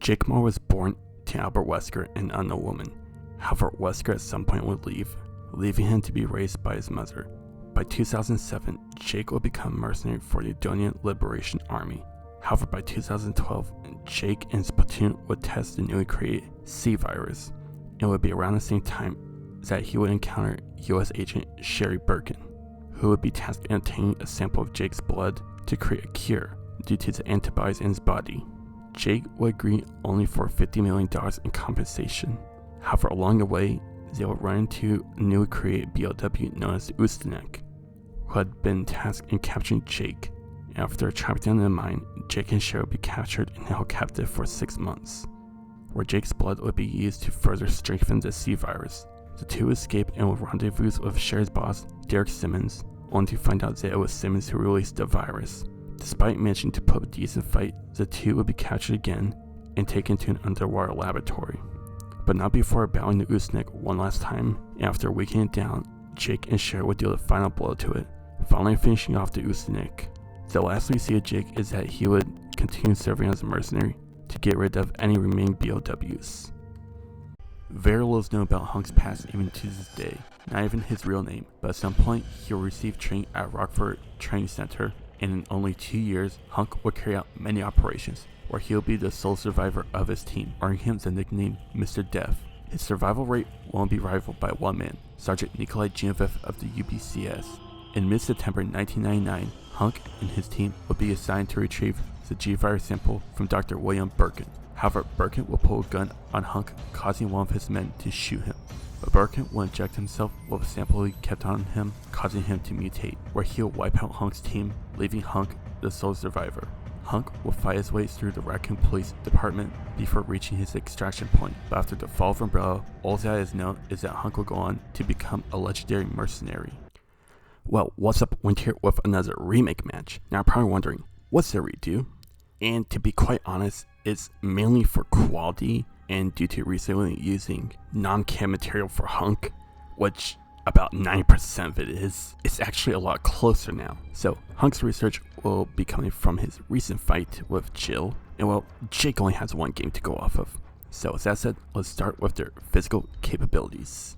Jake Moore was born to Albert Wesker, an unknown woman. However, Wesker at some point would leave, leaving him to be raised by his mother. By 2007, Jake would become a mercenary for the Estonian Liberation Army. However, by 2012, Jake and his platoon would test the newly created C virus. It would be around the same time that he would encounter US agent Sherry Birkin, who would be tasked in obtaining a sample of Jake's blood to create a cure due to the antibodies in his body. Jake would agree only for $50 million in compensation. However, along the way, they would run into a newly created BOW known as the Ustinek, who had been tasked in capturing Jake. After trapping down in the mine, Jake and Sherry would be captured and held captive for 6 months, where Jake's blood would be used to further strengthen the C virus. The two escaped and would rendezvous with Sherry's boss, Derek Simmons, only to find out that it was Simmons who released the virus. Despite managing to put up a decent fight, the two would be captured again and taken to an underwater laboratory. But not before battling the Ustinek one last time. After weakening it down, Jake and Sherry would deal the final blow to it, finally finishing off the Ustinek. The last we see of Jake is that he would continue serving as a mercenary to get rid of any remaining BOWs. Very little is known about Hunk's past even to this day, not even his real name, but at some point he will receive training at Rockford Training Center, and in only 2 years, Hunk will carry out many operations where he'll be the sole survivor of his team, earning him the nickname Mr. Death. His survival rate won't be rivaled by one man, Sergeant Nikolai Genevieve of the UBCS. In mid-September 1999, Hunk and his team would be assigned to retrieve the G-virus sample from Dr. William Birkin. However, Birkin will pull a gun on Hunk, causing one of his men to shoot him. But Birkin will inject himself with a sample he kept on him, causing him to mutate, where he'll wipe out Hunk's team, leaving Hunk the sole survivor. Hunk will fight his way through the Raccoon Police Department before reaching his extraction point, but after the fall of Umbrella, all that is known is that Hunk will go on to become a legendary mercenary. Well, what's up, Winter here with another remake match. Now, I'm probably wondering, what's the redo? And to be quite honest, it's mainly for quality and due to recently using non-cam material for Hunk, which about 90% of it is. It's actually a lot closer now. So Hunk's research will be coming from his recent fight with Jill, and well, Jake only has one game to go off of. So as that said, let's start with their physical capabilities.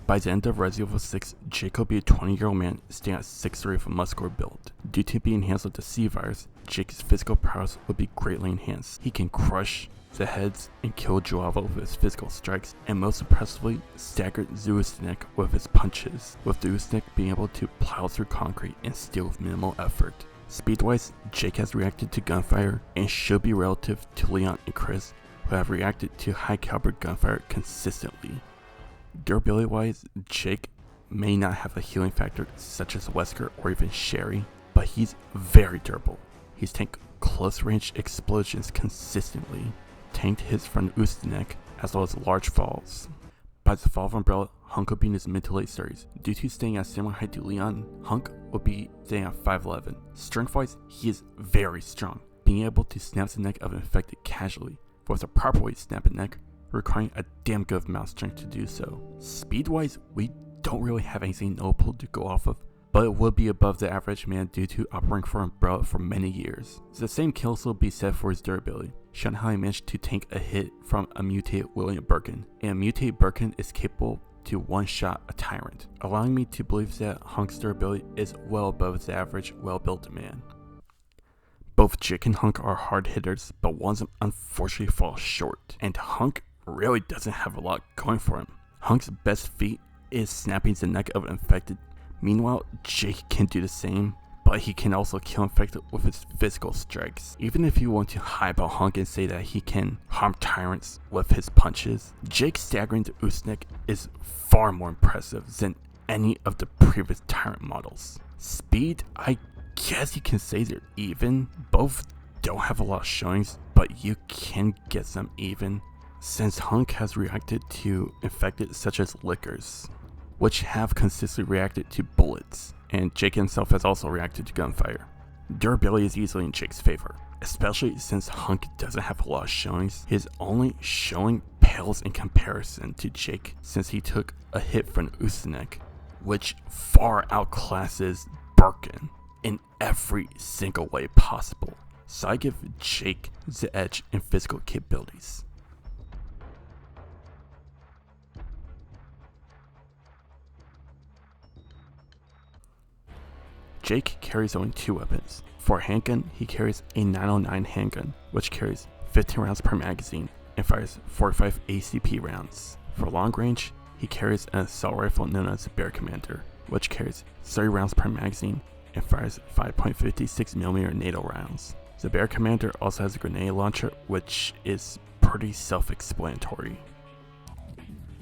By the end of Resident Evil 6, Jake will be a 20-year-old man staying at 6'3" with a muscular build. Due to being enhanced with the C virus, Jake's physical prowess will be greatly enhanced. He can crush the heads and kill Joava with his physical strikes, and most impressively, stagger the Ustinek with his punches, with the Ustinek being able to plow through concrete and steel with minimal effort. Speed-wise, Jake has reacted to gunfire and should be relative to Leon and Chris, who have reacted to high-caliber gunfire consistently. Durability-wise, Jake may not have a healing factor such as Wesker or even Sherry, but he's very durable. He's tanked close-range explosions consistently, tanked hits from the Ustinek, as well as large falls. By the fall of Umbrella, Hunk will be in his mid to late 30s. Due to staying at similar height to Leon, Hunk will be staying at 5'11". Strength-wise, he is very strong, being able to snap the neck of an infected casually, for with a proper way to snap a neck, requiring a damn good amount of strength to do so. Speed-wise, we don't really have anything notable to go off of, but it will be above the average man due to operating for Umbrella for many years. The same can also be said for his durability, showing how he managed to tank a hit from a mutated William Birkin, and a mutated Birkin is capable to one-shot a tyrant, allowing me to believe that Hunk's durability is well above the average well-built man. Both Jake and Hunk are hard hitters, but one of them unfortunately falls short, and Hunk really doesn't have a lot going for him. Hunk's best feat is snapping the neck of an infected. Meanwhile, Jake can do the same, but he can also kill infected with his physical strikes. Even if you want to hype out Hunk and say that he can harm tyrants with his punches, Jake staggering the Ustinek is far more impressive than any of the previous tyrant models. Speed, I guess you can say they're even. Both don't have a lot of showings, but you can get them even, since Hunk has reacted to infected such as lickers, which have consistently reacted to bullets, and Jake himself has also reacted to gunfire. Durability is easily in Jake's favor. especially since Hunk doesn't have a lot of showings. His only showing pales in comparison to Jake since he took a hit from Usyk, which far outclasses Birkin in every single way possible. So I give Jake the edge in physical capabilities. Jake carries only 2 weapons. For a handgun, he carries a 909 handgun, which carries 15 rounds per magazine and fires 45 ACP rounds. For long range, he carries an assault rifle known as the Bear Commander, which carries 30 rounds per magazine and fires 5.56mm NATO rounds. The Bear Commander also has a grenade launcher, which is pretty self-explanatory.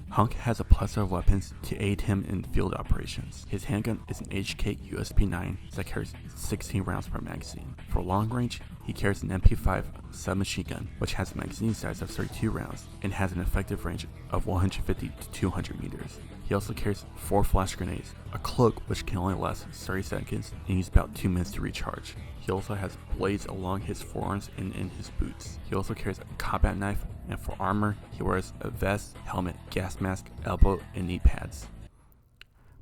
Hunk has a plethora of weapons to aid him in field operations. His handgun is an HK USP-9 that carries 16 rounds per magazine. For long range, he carries an MP5 submachine gun, which has a magazine size of 32 rounds and has an effective range of 150 to 200 meters. He also carries 4 flash grenades, a cloak which can only last 30 seconds and use about 2 minutes to recharge. He also has blades along his forearms and in his boots. He also carries a combat knife, and for armor, he wears a vest, helmet, gas mask, elbow, and knee pads.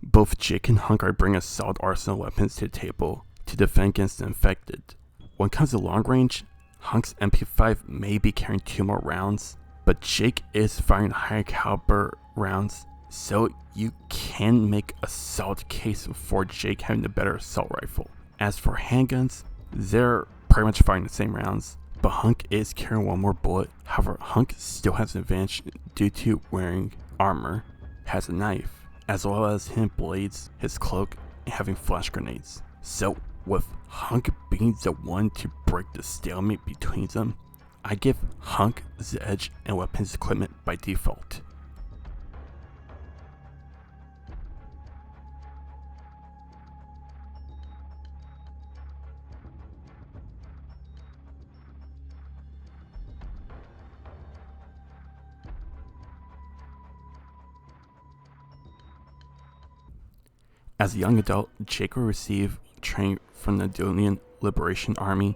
Both Jake and Hunk are bringing a solid arsenal of weapons to the table to defend against the infected. When it comes to long range, Hunk's MP5 may be carrying 2 more rounds, but Jake is firing higher caliber rounds, so you can make a solid case for Jake having the better assault rifle. As for handguns, they're pretty much firing the same rounds, but Hunk is carrying 1 more bullet. However, Hunk still has an advantage due to wearing armor, has a knife, as well as him blades, his cloak, and having flash grenades. So with Hunk being the one to break the stalemate between them, I give Hunk the edge in weapons equipment by default. As a young adult, Jake will receive training from the Donian Liberation Army,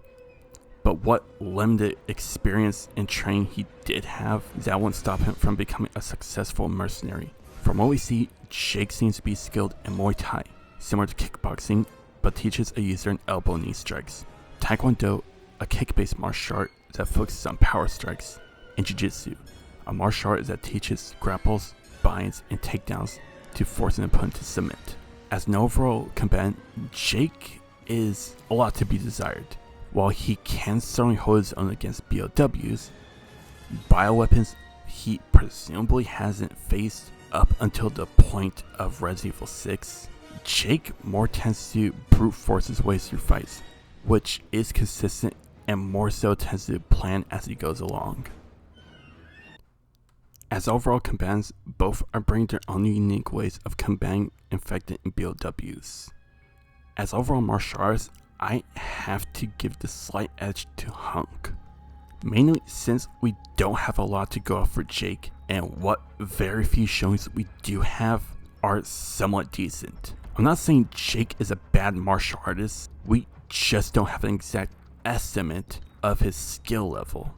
but what limited experience and training he did have, that won't stop him from becoming a successful mercenary. From what we see, Jake seems to be skilled in Muay Thai, similar to kickboxing, but teaches a user in elbow knee strikes. Taekwondo, a kick-based martial art that focuses on power strikes, and Jiu-Jitsu, a martial art that teaches grapples, binds, and takedowns to force an opponent to submit. As an overall combatant, Jake is a lot to be desired. While he can certainly hold his own against BOWs, bioweapons he presumably hasn't faced up until the point of Resident Evil 6, Jake more tends to brute force his way through fights, which is consistent and more so tends to plan as he goes along. As overall combatants, both are bringing their own unique ways of combating infected and BOWs. As overall martial artists, I have to give the slight edge to Hunk, mainly since we don't have a lot to go off for Jake, and what very few showings we do have are somewhat decent. I'm not saying Jake is a bad martial artist, we just don't have an exact estimate of his skill level.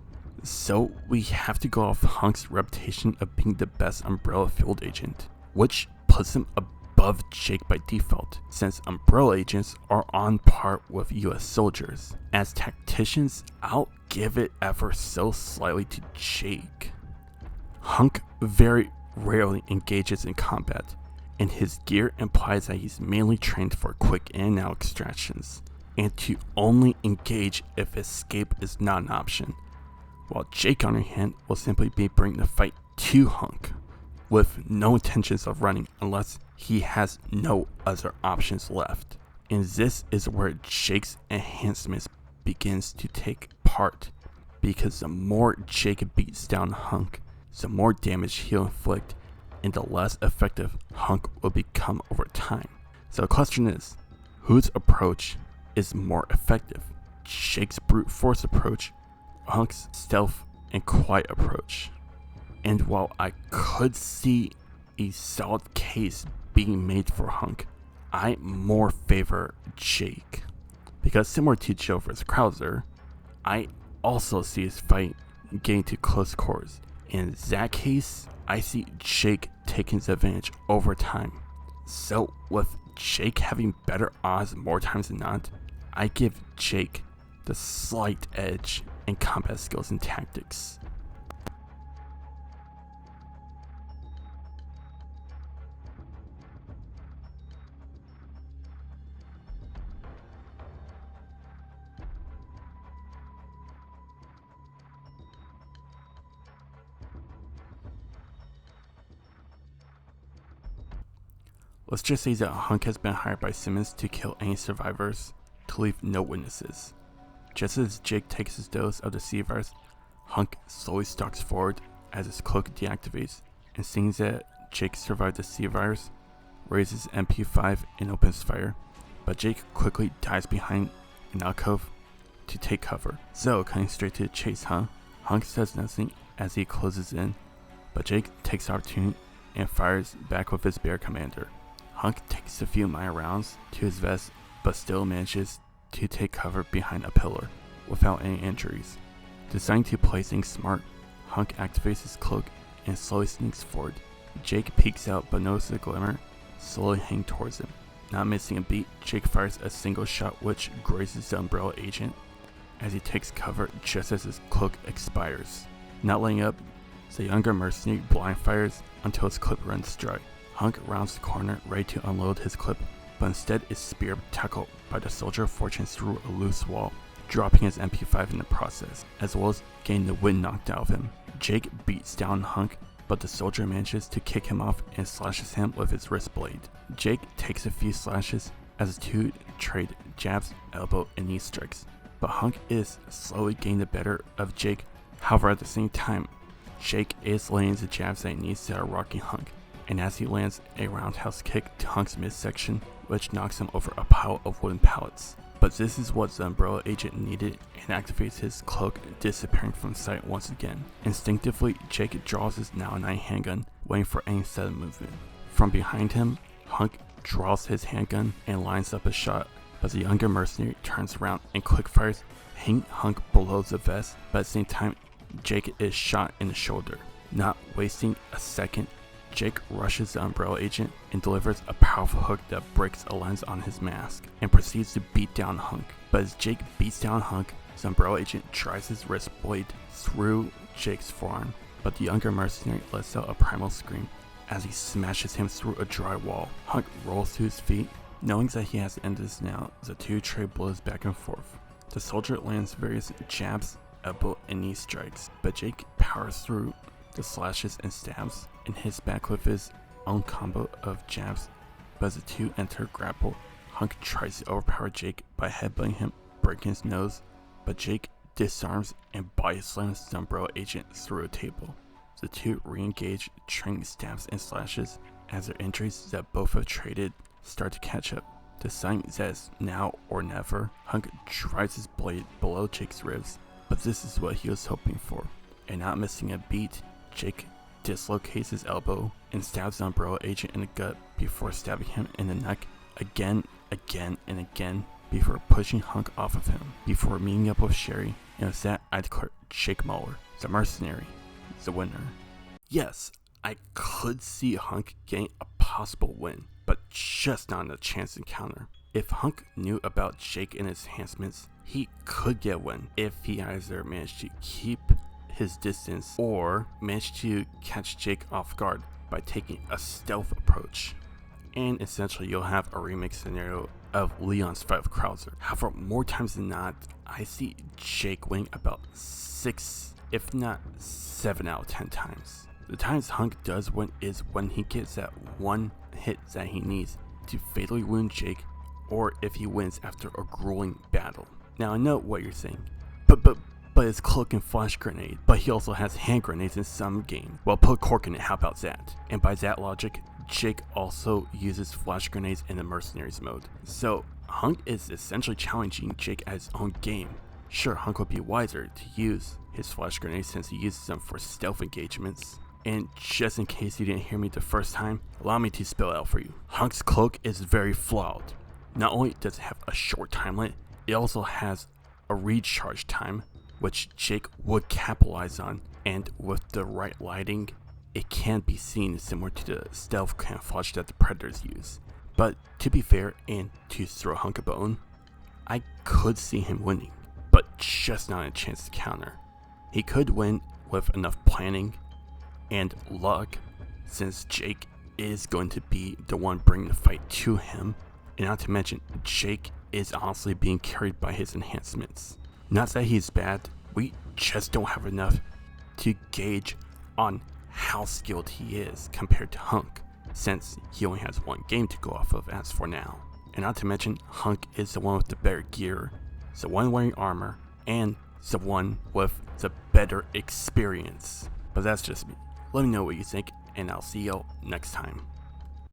So we have to go off Hunk's reputation of being the best Umbrella field agent, which puts him above Jake by default, since Umbrella agents are on par with US soldiers. As tacticians, I'll give it ever so slightly to Jake. Hunk very rarely engages in combat, and his gear implies that he's mainly trained for quick in and out extractions, and to only engage if escape is not an option. While Jake, on the other hand, will simply be bringing the fight to Hunk, with no intentions of running unless he has no other options left. And this is where Jake's enhancements begins to take part, because the more Jake beats down Hunk, the more damage he'll inflict, and the less effective Hunk will become over time. So the question is, whose approach is more effective? Jake's brute force approach, Hunk's stealth and quiet approach? And while I could see a solid case being made for Hunk, I more favor Jake. Because similar to Joe vs. Krauser, I also see his fight getting to close quarters. In that case, I see Jake taking his advantage over time. So with Jake having better odds more times than not, I give Jake the slight edge in combat skills and tactics. Let's just say that Hunk has been hired by Simmons to kill any survivors, to leave no witnesses. Just as Jake takes his dose of the C-virus, Hunk slowly stalks forward as his cloak deactivates, and seeing that Jake survived the C-virus, raises MP5 and opens fire, but Jake quickly dives behind an alcove to take cover. So coming straight to the chase, huh? Hunk says nothing as he closes in, but Jake takes the opportunity and fires back with his bear commander. Hunk takes a few minor rounds to his vest, but still manages to take cover behind a pillar without any injuries. Deciding to play things smart, Hunk activates his cloak and slowly sneaks forward. Jake peeks out but notices a glimmer slowly heading towards him. Not missing a beat, Jake fires a single shot which grazes the Umbrella agent as he takes cover just as his cloak expires. Not letting up, the younger mercenary blind fires until his clip runs dry. Hunk rounds the corner ready to unload his clip, but instead is spear tackled by the soldier of fortune through a loose wall, dropping his MP5 in the process, as well as getting the wind knocked out of him. Jake beats down Hunk, but the soldier manages to kick him off and slashes him with his wrist blade. Jake takes a few slashes as the two trade jabs, elbow, and knee strikes, but Hunk is slowly getting the better of Jake. However, at the same time, Jake is laying the jabs that he needs that are rocking Hunk, and as he lands a roundhouse kick to Hunk's midsection, which knocks him over a pile of wooden pallets. But this is what the Umbrella agent needed and activates his cloak, disappearing from sight once again. Instinctively, Jake draws his now 9 handgun, waiting for any sudden movement. From behind him, Hunk draws his handgun and lines up a shot, but the younger mercenary turns around and quick fires, hitting Hunk below the vest, but at the same time, Jake is shot in the shoulder. Not wasting a second, Jake rushes the Umbrella agent and delivers a powerful hook that breaks a lens on his mask and proceeds to beat down Hunk. But as Jake beats down Hunk, the Umbrella agent drives his wrist blade through Jake's forearm, but the younger mercenary lets out a primal scream as he smashes him through a dry wall. Hunk rolls to his feet. Knowing that he has to end this now, the two trade blows back and forth. The soldier lands various jabs, elbow, and knee strikes, but Jake powers through the slashes and stabs and hits back with his own combo of jabs, but as the two enter grapple, Hunk tries to overpower Jake by headbutting him, breaking his nose, but Jake disarms and body slams the Umbrella agent through a table. The two re-engage, trading stabs and slashes as their injuries that both have traded start to catch up. Deciding that it's now or never, Hunk drives his blade below Jake's ribs, but this is what he was hoping for. And not missing a beat, Jake dislocates his elbow and stabs the Umbrella agent in the gut before stabbing him in the neck again, and again before pushing Hunk off of him, before meeting up with Sherry, and with that I declare Jake Muller, the mercenary, the winner. Yes, I could see Hunk getting a possible win, but just not in a chance encounter. If Hunk knew about Jake and his enhancements, he could get a win if he either managed to keep his distance or managed to catch Jake off guard by taking a stealth approach. And essentially you'll have a remix scenario of Leon's fight with Krauser. However, more times than not, I see Jake winning about 6, if not 7 out of 10 times. The times Hunk does win is when he gets that one hit that he needs to fatally wound Jake, or if he wins after a grueling battle. Now I know what you're saying, but his cloak and flash grenade, but he also has hand grenades in some game. Well, put a cork in it, how about that? And by that logic, Jake also uses flash grenades in the mercenaries mode. So Hunk is essentially challenging Jake at his own game. Sure, Hunk would be wiser to use his flash grenades since he uses them for stealth engagements. And just in case you didn't hear me the first time, allow me to spell it out for you. Hunk's cloak is very flawed. Not only does it have a short time limit, it also has a recharge time which Jake would capitalize on, and with the right lighting, it can be seen similar to the stealth camouflage that the Predators use. But to be fair, and to throw Hunk a bone, I could see him winning, but just not a chance to counter. He could win with enough planning and luck, since Jake is going to be the one bringing the fight to him, and not to mention, Jake is honestly being carried by his enhancements. Not that he's bad, we just don't have enough to gauge on how skilled he is compared to Hunk, since he only has one game to go off of as for now. And not to mention, Hunk is the one with the better gear, the one wearing armor, and the one with the better experience. But that's just me. Let me know what you think, and I'll see y'all next time.